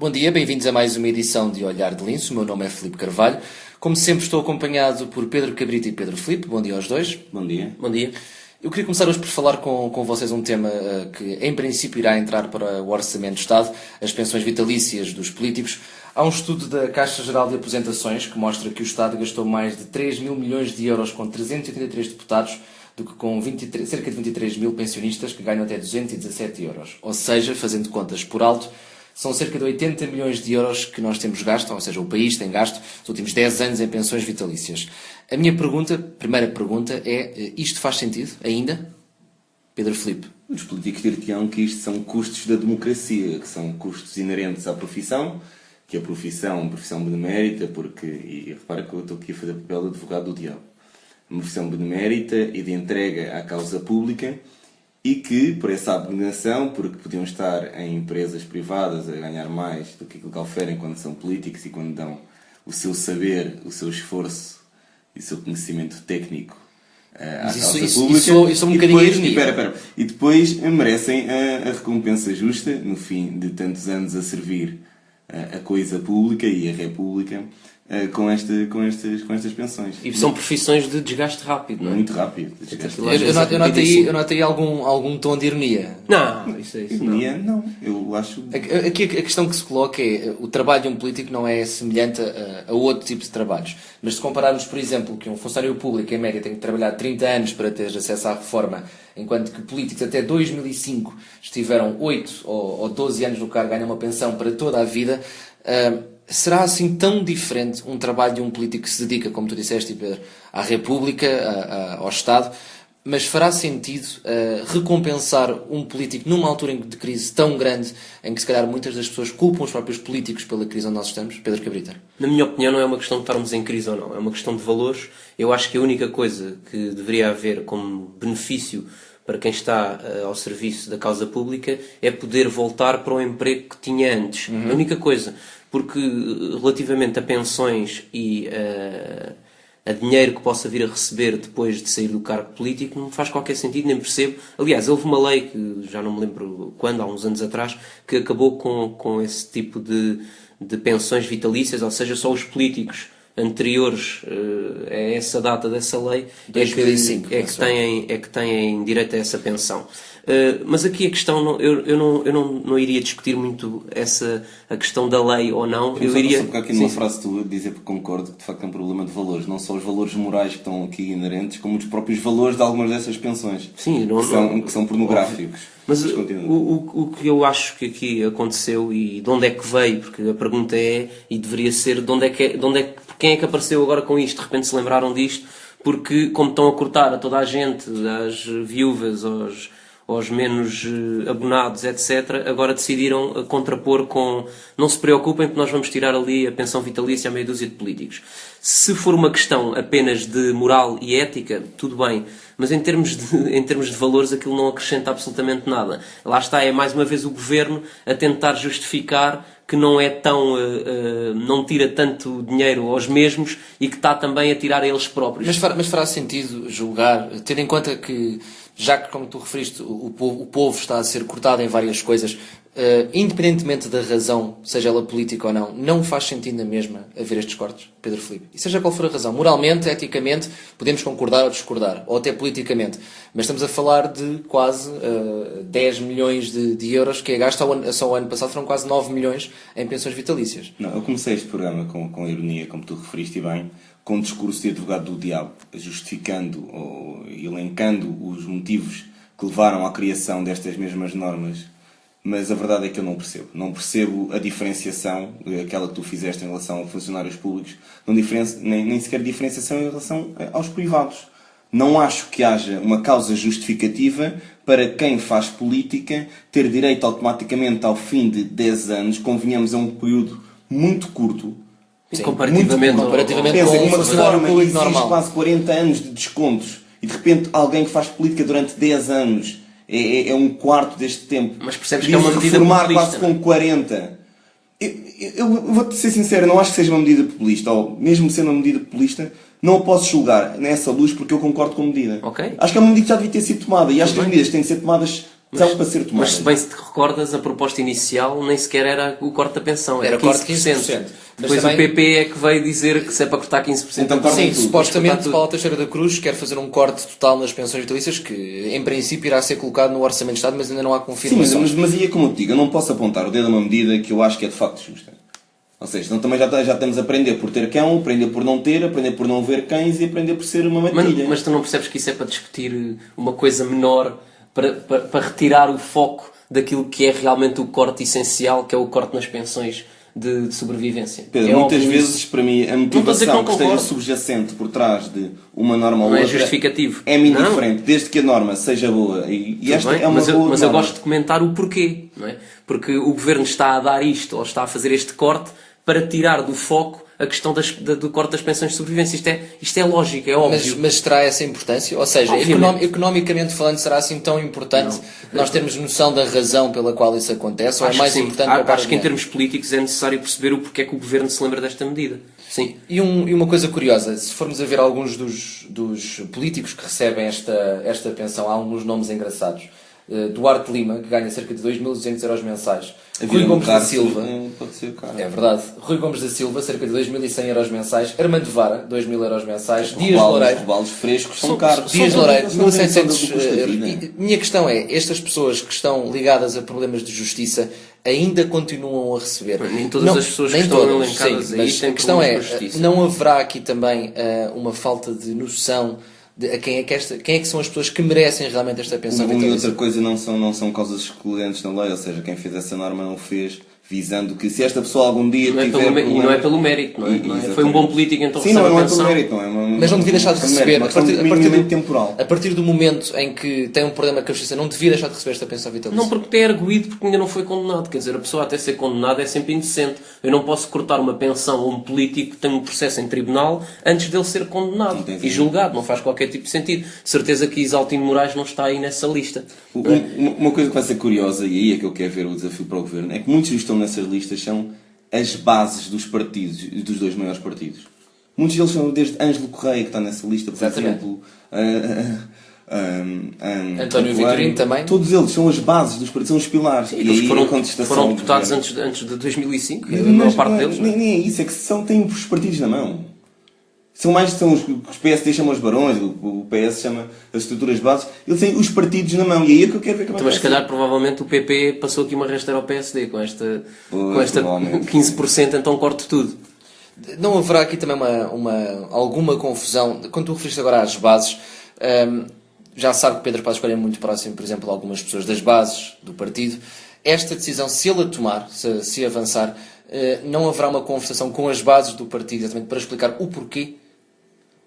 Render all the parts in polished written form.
Bom dia, bem-vindos a mais uma edição de Olhar de Lince. O meu nome é Filipe Carvalho. Como sempre, estou acompanhado por Pedro Cabrita e Pedro Filipe. Bom dia aos dois. Bom dia. Bom dia. Eu queria começar hoje por falar com vocês um tema que, em princípio, irá entrar para o Orçamento do Estado, as pensões vitalícias dos políticos. Há um estudo da Caixa Geral de Aposentações que mostra que o Estado gastou mais de 3 mil milhões de euros com 383 deputados do que com cerca de 23 mil pensionistas que ganham até 217 euros. Ou seja, fazendo contas por alto, são cerca de 80 milhões de euros que nós temos gasto, ou seja, o país tem gasto nos últimos 10 anos em pensões vitalícias. A minha primeira pergunta é, isto faz sentido ainda? Pedro Filipe. Os políticos dir-te-ão que isto são custos da democracia, que são custos inerentes à profissão, que a profissão é uma profissão benemérita, e repara que eu estou aqui a fazer o papel de advogado do diabo, uma profissão benemérita e de entrega à causa pública, e que, por essa abnegação, porque podiam estar em empresas privadas a ganhar mais do que aquilo que oferem quando são políticos e quando dão o seu saber, o seu esforço e o seu conhecimento técnico à causa pública. Isso é um bocadinho ironia. E depois merecem a recompensa justa, no fim de tantos anos a servir a coisa pública e a república, com estas pensões. E são profissões de desgaste rápido, não é? Muito rápido. Eu notei algum tom de ironia. Não, isso ironia, não. Eu acho... Aqui a questão que se coloca é, o trabalho de um político não é semelhante a outro tipo de trabalhos. Mas se compararmos, por exemplo, que um funcionário público, em média, tem que trabalhar 30 anos para ter acesso à reforma, enquanto que políticos até 2005 estiveram 8 ou 12 anos no cargo, ganham uma pensão para toda a vida, será assim tão diferente um trabalho de um político que se dedica, como tu disseste, Pedro, à República, ao Estado, mas fará sentido recompensar um político numa altura de crise tão grande, em que se calhar muitas das pessoas culpam os próprios políticos pela crise onde nós estamos? Pedro Cabrita. Na minha opinião, não é uma questão de estarmos em crise ou não, é uma questão de valores. Eu acho que a única coisa que deveria haver como benefício para quem está ao serviço da causa pública é poder voltar para o emprego que tinha antes. A única coisa. Porque relativamente a pensões e a dinheiro que possa vir a receber depois de sair do cargo político, não faz qualquer sentido, nem percebo. Aliás, houve uma lei, que já não me lembro quando, há uns anos atrás, que acabou com esse tipo de pensões vitalícias, ou seja, só os políticos anteriores a essa data dessa lei 2005, é que têm direito a essa pensão. Mas aqui a questão, eu não iria discutir muito a questão da lei ou não. Eu iria só pegar aqui numa frase tua, dizer porque concordo que de facto é um problema de valores, não só os valores morais que estão aqui inerentes, como os próprios valores de algumas dessas pensões. Sim, que são pornográficos. Mas o que eu acho que aqui aconteceu e de onde é que veio, porque a pergunta é, e deveria ser, quem é que apareceu agora com isto? De repente se lembraram disto, porque como estão a cortar a toda a gente, às viúvas, aos menos abonados, etc., agora decidiram contrapor com não se preocupem porque nós vamos tirar ali a pensão vitalícia a meia dúzia de políticos. Se for uma questão apenas de moral e ética, tudo bem, mas em termos de valores aquilo não acrescenta absolutamente nada. Lá está, é mais uma vez o governo a tentar justificar que não é tão, não tira tanto dinheiro aos mesmos e que está também a tirar a eles próprios. Mas fará sentido julgar, tendo em conta que, já que, como tu referiste, o povo está a ser cortado em várias coisas, independentemente da razão, seja ela política ou não faz sentido na mesma haver estes cortes, Pedro Filipe? E seja qual for a razão, moralmente, eticamente, podemos concordar ou discordar, ou até politicamente, mas estamos a falar de quase 10 milhões de euros que é gasto, só o ano passado foram quase 9 milhões em pensões vitalícias. Não, eu comecei este programa com a ironia, como tu referiste bem, com um discurso de advogado do diabo, justificando ou elencando os motivos que levaram à criação destas mesmas normas. Mas a verdade é que eu não percebo. Não percebo a diferenciação, aquela que tu fizeste em relação a funcionários públicos, nem sequer diferenciação em relação aos privados. Não acho que haja uma causa justificativa para quem faz política ter direito automaticamente ao fim de 10 anos, convenhamos a um período muito curto. Sim, comparativamente com uma reforma que exige normal. quase 40 anos de descontos e de repente alguém que faz política durante 10 anos é um quarto deste tempo. Mas percebes que é uma medida reformar populista, quase com 40. Eu vou-te ser sincero, não acho que seja uma medida populista, ou mesmo sendo uma medida populista, não a posso julgar nessa luz porque eu concordo com a medida. Okay. Acho que é uma medida que já devia ter sido tomada e acho que as medidas têm de ser tomadas são para ser tomadas. Mas se bem se te recordas, a proposta inicial nem sequer era o corte da pensão, era corte 15%. Mas Depois também- o PP é que veio dizer que se é para cortar 15%, Então, cortam Sim, tudo. supostamente Cortar tudo. Paulo Teixeira da Cruz quer fazer um corte total nas pensões vitalícias que, em princípio, irá ser colocado no Orçamento de Estado, mas ainda não há Sim, confirmação. mas aí é como eu te digo, eu não posso apontar o dedo a uma medida que eu acho que é de facto justa. Ou seja, então também já temos a aprender por ter cão, aprender por não ter, aprender por não ver cães e aprender por ser uma matilha. Mas tu não percebes que isso é para discutir uma coisa menor, para retirar o foco daquilo que é realmente o corte essencial, que é o corte nas pensões de sobrevivência. Pedro, É muitas óbvio vezes, isso. para mim, a estou a dizer que motivação não que esteja concordo. subjacente por trás de uma norma ou Não é outra justificativo. é-me indiferente, desde que a norma seja boa. E Tudo esta bem, é uma mas boa eu norma. gosto de comentar o porquê, não é? Porque o Governo está a dar isto, ou está a fazer este corte, para tirar do foco a questão do corte das pensões de sobrevivência. Isto é lógico, é óbvio. Mas terá essa importância? Ou seja, Obviamente. economicamente falando, será assim tão importante nós termos noção da razão pela qual isso acontece? Ou é Acho mais que sim. importante poupar Acho que em dinheiro? termos políticos é necessário perceber o porquê é que o Governo se lembra desta medida. Sim. E uma coisa curiosa, se formos a ver alguns dos políticos que recebem esta pensão, há alguns nomes engraçados. Duarte Lima, que ganha cerca de 2.200 euros mensais. Rui Gomes da Silva, Pode ser caro. é verdade. Rui Gomes da Silva, cerca de 2.100 euros mensais. Armando Vara, 2.000 euros mensais. Dias Loureiro, Os frescos são caros. Dias São Loureiro, todos- são 1.700 do custo da vida. euros. Minha questão é, estas pessoas que estão ligadas a problemas de justiça ainda continuam a receber? Nem todas as pessoas que nem estão todas, elencadas sim, aí mas têm a questão é, problemas com a justiça. não haverá aqui também uma falta de noção de a quem é que são as pessoas que merecem realmente esta pensão Uma e vitalícia? outra coisa não são causas excludentes na lei, ou seja, quem fez essa norma não fez visando que se esta pessoa algum dia Não é tiver pelo, e problemas... não é pelo mérito, não é? Não é? Exatamente. Foi um bom político, então Sim, recebe não a é pelo pensão. mérito, não é? Mas não devia deixar de receber. Uma questão minimamente temporal. A partir do momento em que tem um problema com a justiça, não devia deixar de receber esta pensão vitalícia. Não, porque é arguído porque ainda não foi condenado. Quer dizer, a pessoa até ser condenada é sempre inocente. Eu não posso cortar uma pensão a um político que tem um processo em tribunal antes dele ser condenado Não tem e sentido. julgado. Não faz qualquer tipo de sentido. Certeza que Isaltino Moraes não está aí nessa lista. Uma coisa que vai ser curiosa, e aí é que eu quero ver o desafio para o Governo, é que muitos que estão nessas listas são as bases dos partidos, dos dois maiores partidos. Muitos deles são desde Ângelo Correia, que está nessa lista, por Exatamente. exemplo. António Vitorino também. Todos eles são as bases dos partidos, são os pilares. E eles aí a contestação foram deputados do antes de 2005, a governo. maior Mas parte não é- deles. não é? nem é isso, é que têm os partidos na mão. São os PSD chamam os barões, o PS chama as estruturas bases, eles têm os partidos na mão, e aí é que eu quero ver como Então, mas se calhar provavelmente o PP passou aqui uma rasteira ao PSD com esta provavelmente. 15%, então corto tudo. Não haverá aqui também alguma confusão? Quando tu referiste agora às bases, já sabe que Pedro Passos Coelho é muito próximo, por exemplo, de algumas pessoas das bases do partido. Esta decisão, se ele a tomar, se avançar, não haverá uma conversação com as bases do partido, exatamente para explicar o porquê?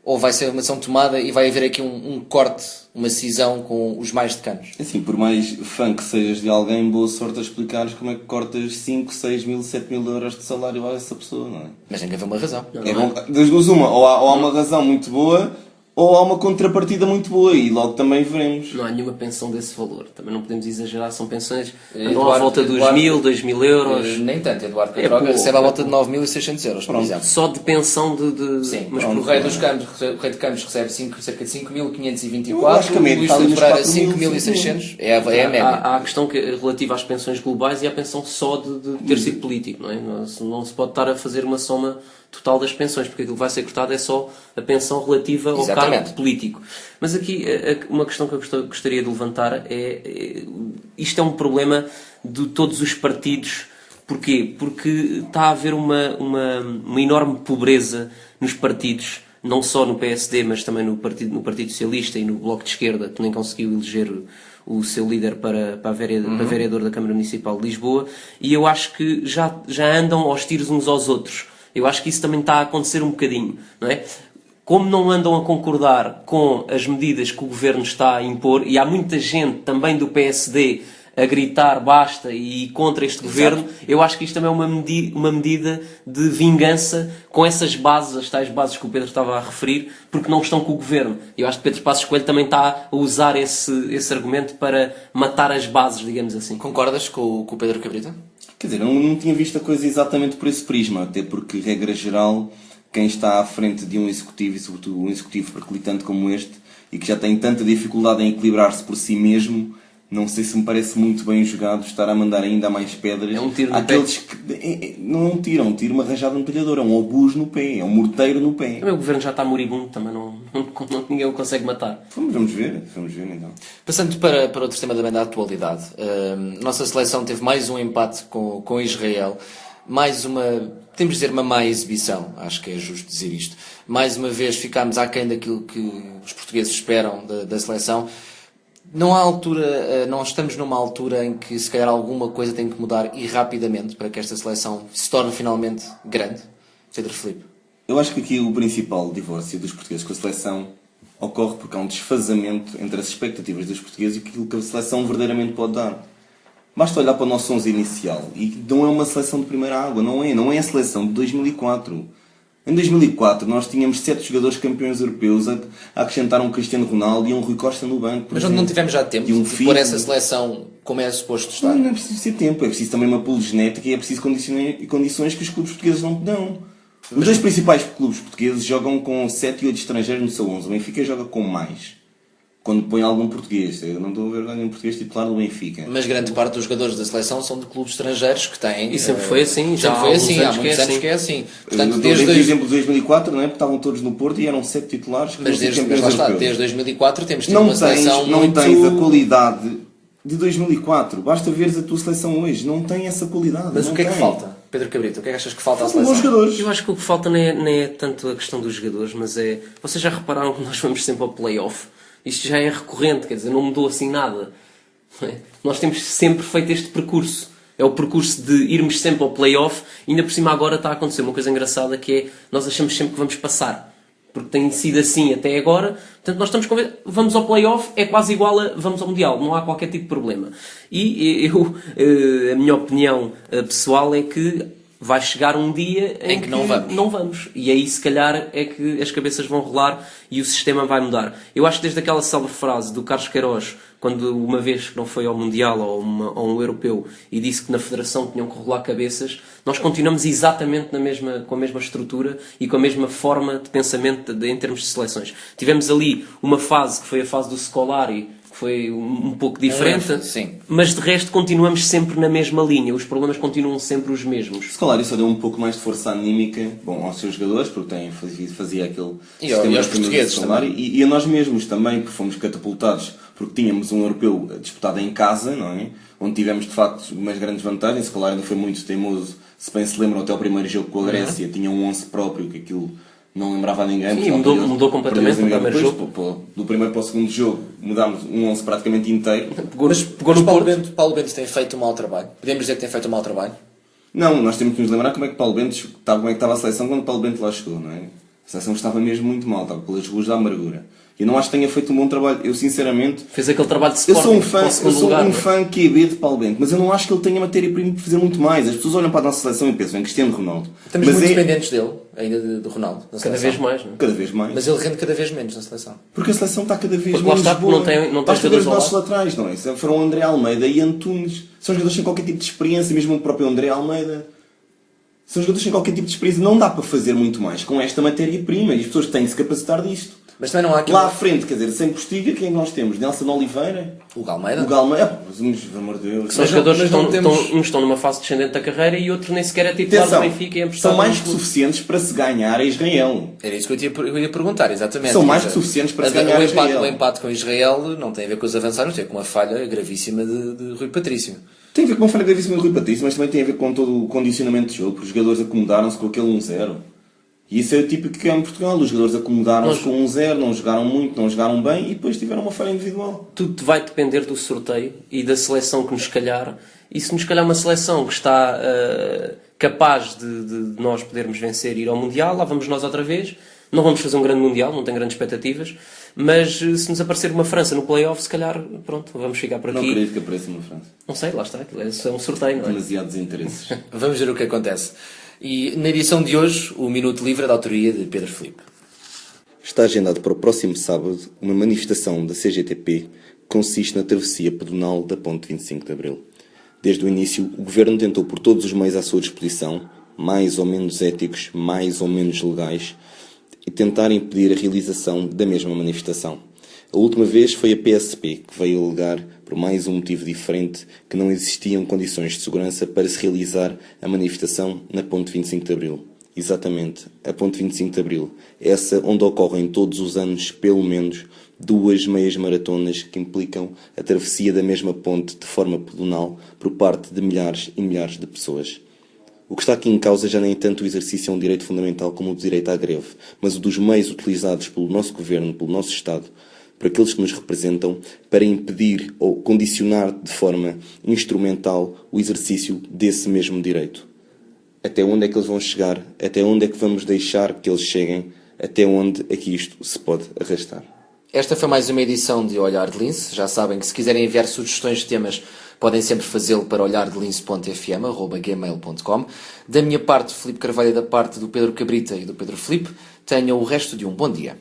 Ou vai ser uma decisão tomada e vai haver aqui um corte, uma cisão com os mais decanos? Assim, por mais fã que sejas de alguém, boa sorte a explicares como é que cortas 5, 6 mil, 7 mil euros de salário a essa pessoa, não é? Mas tem que haver uma razão. É bom, das duas uma, ou há uma razão muito boa, ou há uma contrapartida muito boa, e logo também veremos. Não há nenhuma pensão desse valor. Também não podemos exagerar, são pensões andam à Eduardo- volta dos Eduardo- 1.000, 2.000 euros. Nem tanto, Eduardo É Pedroga pouco, recebe à é volta de 9.600 euros, por exemplo. Só de pensão de... Sim, mas mas por o Rei dos Campos, o Rei de Campos recebe cerca de Eu 5.524, acho que a média o Luís está ali de nos Pereira 4.000, 5.600, é a média. Há a questão relativa às pensões globais e à pensão só de ter sido político, não é? Não se pode estar a fazer uma soma total das pensões, porque aquilo que vai ser cortado é só a pensão relativa ao Exatamente. cargo político. Mas aqui, uma questão que eu gostaria de levantar isto é um problema de todos os partidos. Porquê? Porque está a haver uma enorme pobreza nos partidos, não só no PSD, mas também no Partido Socialista e no Bloco de Esquerda, que nem conseguiu eleger o seu líder para vereador da Câmara Municipal de Lisboa, e eu acho que já andam aos tiros uns aos outros. Eu acho que isso também está a acontecer um bocadinho, não é? Como não andam a concordar com as medidas que o Governo está a impor, e há muita gente também do PSD a gritar basta e contra este Governo, eu acho que isto também é uma medida de vingança com essas bases, as tais bases que o Pedro estava a referir, porque não estão com o Governo. Eu acho que Pedro Passos Coelho também está a usar esse argumento para matar as bases, digamos assim. Concordas com o Pedro Cabrita? Quer dizer, eu não tinha visto a coisa exatamente por esse prisma, até porque, regra geral, quem está à frente de um executivo, e sobretudo um executivo perclitante como este, e que já tem tanta dificuldade em equilibrar-se por si mesmo, não sei se me parece muito bem jogado estar a mandar ainda mais pedras. É um tiro no àqueles que não é um tiro, uma rajada no telhador, é um obus no pé, é um morteiro no pé. Também o governo já está moribundo, também ninguém o consegue matar. Vamos ver então. Passando para outro tema também da atualidade, nossa seleção teve mais um empate com Israel, mais uma, podemos dizer, uma má exibição, acho que é justo dizer isto. Mais uma vez ficámos aquém daquilo que os portugueses esperam da seleção. Não há altura, não estamos numa altura em que se calhar alguma coisa tem que mudar e rapidamente para que esta seleção se torne finalmente grande? Pedro Filipe. Eu acho que aqui o principal divórcio dos portugueses com a seleção ocorre porque há um desfazamento entre as expectativas dos portugueses e aquilo que a seleção verdadeiramente pode dar. Basta olhar para o nosso 11 inicial e não é uma seleção de primeira água, não é a seleção de 2004. Em 2004 nós tínhamos 7 jogadores campeões europeus a acrescentar um Cristiano Ronaldo e um Rui Costa no banco. Mas onde não tivemos já tempo de pôr essa seleção como é suposto estar? Não é preciso ser tempo, é preciso também uma pool genética e é preciso condições que os clubes portugueses não dão. Os dois principais clubes portugueses jogam com 7 e 8 estrangeiros no seu 11. O Benfica joga com mais. Quando põe algum português. Eu não estou a ver nenhum português titular do Benfica. Mas grande parte dos jogadores da seleção são de clubes estrangeiros que têm... E sempre foi assim. Já foi assim, há muitos anos que é assim. Portanto, desde o exemplo de 2004, não é? Porque estavam todos no Porto e eram 7 titulares. Mas lá está, desde 2004 temos tido uma seleção não muito... tens a qualidade de 2004. Basta veres a tua seleção hoje. Não tem essa qualidade. Mas não o que é que tem. falta? Pedro Cabrito, o que é que achas que falta à Faltam seleção? bons jogadores. Eu acho que o que falta não é tanto a questão dos jogadores, mas é... Vocês já repararam que nós vamos sempre ao play-off? Isto já é recorrente, quer dizer, não mudou assim nada. Nós temos sempre feito este percurso. É o percurso de irmos sempre ao play-off e ainda por cima agora está a acontecer uma coisa engraçada que é nós achamos sempre que vamos passar. Porque tem sido assim até agora. Portanto, nós estamos vamos ao play-off, é quase igual a vamos ao Mundial. Não há qualquer tipo de problema. E a minha opinião pessoal é que vai chegar um dia em que não vamos. E aí, se calhar, é que as cabeças vão rolar e o sistema vai mudar. Eu acho que desde aquela célebre frase do Carlos Queiroz, quando uma vez que não foi ao Mundial ou a um Europeu e disse que na Federação tinham que rolar cabeças, nós continuamos exatamente com a mesma estrutura e com a mesma forma de pensamento em termos de seleções. Tivemos ali uma fase que foi a fase do Scolari, que foi um pouco diferente, sim. Mas de resto continuamos sempre na mesma linha. Os problemas continuam sempre os mesmos. Scolari só deu um pouco mais de força anímica, aos seus jogadores, porque fazia aquele sistema e aos portugueses também. E a nós mesmos também, porque fomos catapultados, porque tínhamos um europeu disputado em casa, não é? Onde tivemos de facto umas grandes vantagens. Scolari ainda foi muito teimoso, se bem se lembram, até o primeiro jogo com a Grécia, tinha um 11 próprio, que aquilo não lembrava a ninguém. Sim, mudou completamente no primeiro jogo. Do primeiro para o segundo jogo mudámos um 11 praticamente inteiro. Pegou no Paulo Bento tem feito um mau trabalho. Podemos dizer que tem feito um mau trabalho? Não, nós temos que nos lembrar como é que estava a seleção quando Paulo Bento lá chegou, não é? A seleção estava mesmo muito mal, estava pelas ruas da amargura. E eu não acho que tenha feito um bom trabalho. Eu, sinceramente... Fez aquele trabalho de Sporting. Eu sou um fã QB de Paulo Bento, mas eu não acho que ele tenha matéria-prima para fazer muito mais. As pessoas olham para a nossa seleção e pensam em Cristiano Ronaldo. Estamos muito dependentes dele, ainda do Ronaldo. Cada vez mais, não é? Cada vez mais. Mas ele rende cada vez menos na seleção. Porque a seleção está cada vez porque menos boa. Não tem basta ver os ao nossos lado. laterais, não é? Foram André Almeida e Antunes. São jogadores sem qualquer tipo de experiência, mesmo o próprio André Almeida. São jogadores sem qualquer tipo de experiência. Não dá para fazer muito mais com esta matéria-prima. E as pessoas têm que se capacitar disto. Mas também não há aquilo... Lá à frente, quer dizer, sem Postiga, quem é que nós temos? Nelson Oliveira? O Galmeida? Mas, pelo amor de Deus. São jogadores que estão numa fase descendente da carreira e outro nem sequer é titular do Benfica e é emprestado. São mais que suficientes para se ganhar a Israel. Era isso que eu ia perguntar, exatamente. São mais que suficientes para se ganhar a Israel. O empate com Israel não tem a ver com os avançados, tem com uma falha gravíssima de Rui Patrício. Tem a ver com uma falha gravíssima de Rui Patrício, mas também tem a ver com todo o condicionamento de jogo, porque os jogadores acomodaram-se com aquele 1-0. E isso é o típico que é em Portugal. Os jogadores acomodaram-se com 1-0, não jogaram muito, não jogaram bem e depois tiveram uma falha individual. Tudo vai depender do sorteio e da seleção que nos calhar. E se nos calhar uma seleção que está capaz de nós podermos vencer e ir ao Mundial, lá vamos nós outra vez. Não vamos fazer um grande Mundial, não tenho grandes expectativas. Mas se nos aparecer uma França no play-off, se calhar, pronto, vamos ficar por aqui. Não acredito que apareça uma França. Não sei, lá está. É um sorteio, não é? Demasiados interesses. Vamos ver o que acontece. E na edição de hoje, o Minuto Livre é da autoria de Pedro Filipe. Está agendado para o próximo sábado uma manifestação da CGTP que consiste na travessia pedonal da Ponte 25 de Abril. Desde o início, o Governo tentou por todos os meios à sua disposição, mais ou menos éticos, mais ou menos legais, e tentar impedir a realização da mesma manifestação. A última vez foi a PSP, que veio alegar por mais um motivo diferente, que não existiam condições de segurança para se realizar a manifestação na Ponte 25 de Abril. Exatamente, a Ponte 25 de Abril, essa onde ocorrem todos os anos, pelo menos, 2 meias maratonas que implicam a travessia da mesma ponte de forma pedonal por parte de milhares e milhares de pessoas. O que está aqui em causa já nem é tanto o exercício a um direito fundamental como o direito à greve, mas o dos meios utilizados pelo nosso governo, pelo nosso Estado, por aqueles que nos representam, para impedir ou condicionar de forma instrumental o exercício desse mesmo direito. Até onde é que eles vão chegar? Até onde é que vamos deixar que eles cheguem? Até onde é que isto se pode arrastar? Esta foi mais uma edição de Olhar de Lince. Já sabem que se quiserem enviar sugestões de temas, podem sempre fazê-lo para olhardelince.fm@gmail.com. Da minha parte, Filipe Carvalho, da parte do Pedro Cabrita e do Pedro Filipe, tenham o resto de um bom dia.